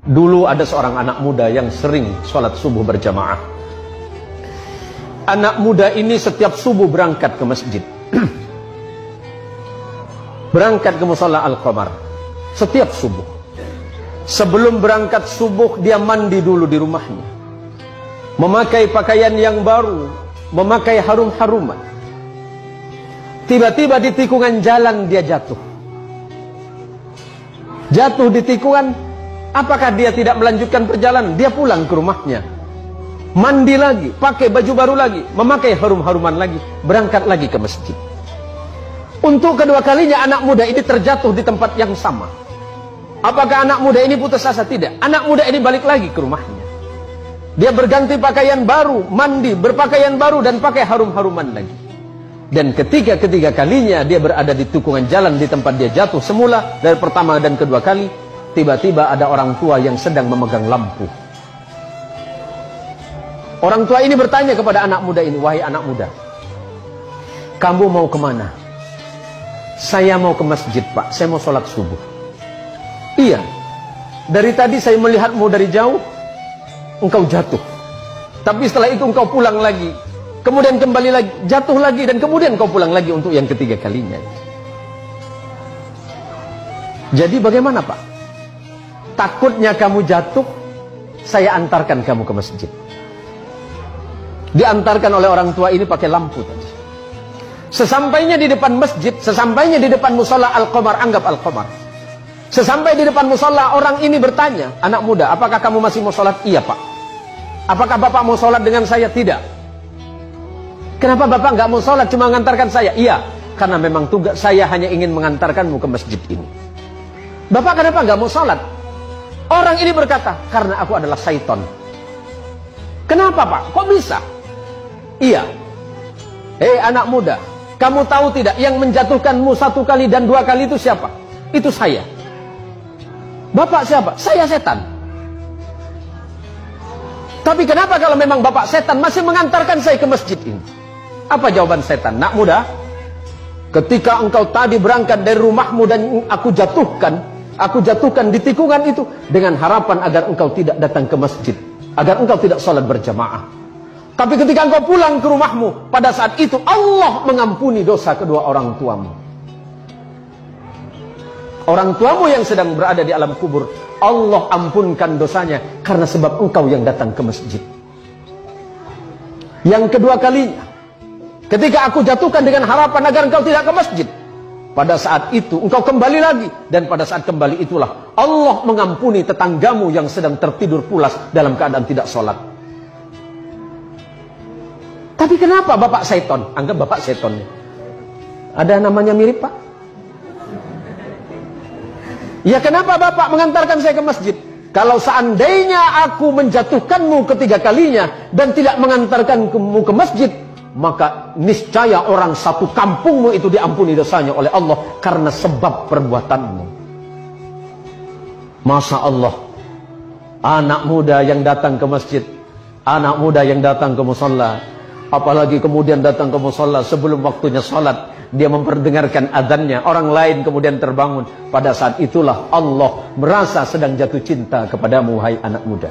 Dulu ada seorang anak muda yang sering sholat subuh berjamaah. Anak muda ini setiap subuh berangkat ke masjid. Berangkat ke musalla Al-Qamar setiap subuh. Sebelum berangkat subuh, dia mandi dulu di rumahnya, memakai pakaian yang baru, memakai harum-haruman. Tiba-tiba di tikungan jalan dia jatuh. Jatuh di tikungan. Apakah dia tidak melanjutkan perjalanan? Dia pulang ke rumahnya, mandi lagi, pakai baju baru lagi, memakai harum-haruman lagi, berangkat lagi ke masjid. Untuk kedua kalinya anak muda ini terjatuh di tempat yang sama. Apakah anak muda ini putus asa? Tidak. Anak muda ini balik lagi ke rumahnya. Dia berganti pakaian baru, mandi, berpakaian baru, dan pakai harum-haruman lagi. Dan ketiga kalinya dia berada di tikungan jalan di tempat dia jatuh semula, dari pertama dan kedua kali, tiba-tiba ada orang tua yang sedang memegang lampu. Orang tua ini bertanya kepada anak muda ini, "Wahai anak muda, kamu mau kemana?" "Saya mau ke masjid, Pak. Saya mau sholat subuh." "Iya, dari tadi saya melihatmu dari jauh, engkau jatuh. Tapi setelah itu engkau pulang lagi, kemudian kembali lagi, jatuh lagi, dan kemudian engkau pulang lagi untuk yang ketiga kalinya. Jadi bagaimana, Pak? Takutnya kamu jatuh, saya antarkan kamu ke masjid." Diantarkan oleh orang tua ini pakai lampu tadi. Sesampainya di depan masjid, sesampainya di depan musalla Al-Qamar, anggap Al-Qamar. Sesampai di depan musalla, orang ini bertanya, "Anak muda, apakah kamu masih mau sholat?" "Iya, Pak." "Apakah Bapak mau sholat dengan saya?" "Tidak." "Kenapa Bapak nggak mau sholat, cuma mengantarkan saya?" "Iya, karena memang tugas saya hanya ingin mengantarkanmu ke masjid ini." "Bapak kenapa nggak mau sholat?" Orang ini berkata, "Karena aku adalah syaitan." "Kenapa, Pak? Kok bisa?" "Iya." "Hei anak muda, kamu tahu tidak yang menjatuhkanmu satu kali dan dua kali itu siapa?" "Itu saya." "Bapak siapa?" "Saya setan." "Tapi kenapa kalau memang Bapak setan masih mengantarkan saya ke masjid ini?" Apa jawaban setan? "Nak muda, ketika engkau tadi berangkat dari rumahmu dan aku jatuhkan di tikungan itu dengan harapan agar engkau tidak datang ke masjid, agar engkau tidak sholat berjamaah. Tapi ketika engkau pulang ke rumahmu, pada saat itu Allah mengampuni dosa kedua orang tuamu. Orang tuamu yang sedang berada di alam kubur, Allah ampunkan dosanya karena sebab engkau yang datang ke masjid. Yang kedua kalinya, ketika aku jatuhkan dengan harapan agar engkau tidak ke masjid, pada saat itu engkau kembali lagi, dan pada saat kembali itulah Allah mengampuni tetanggamu yang sedang tertidur pulas dalam keadaan tidak sholat." "Tapi kenapa Bapak seton?" Anggap Bapak seton. Ada namanya mirip, Pak? "Ya kenapa Bapak mengantarkan saya ke masjid?" "Kalau seandainya aku menjatuhkanmu ketiga kalinya dan tidak mengantarkanmu ke masjid, maka niscaya orang satu kampungmu itu diampuni dosanya oleh Allah karena sebab perbuatanmu." Masya Allah, anak muda yang datang ke masjid, anak muda yang datang ke musalla, apalagi kemudian datang ke musalla sebelum waktunya salat, dia memperdengarkan adzannya, orang lain kemudian terbangun. Pada saat itulah Allah merasa sedang jatuh cinta kepadamu, hai anak muda.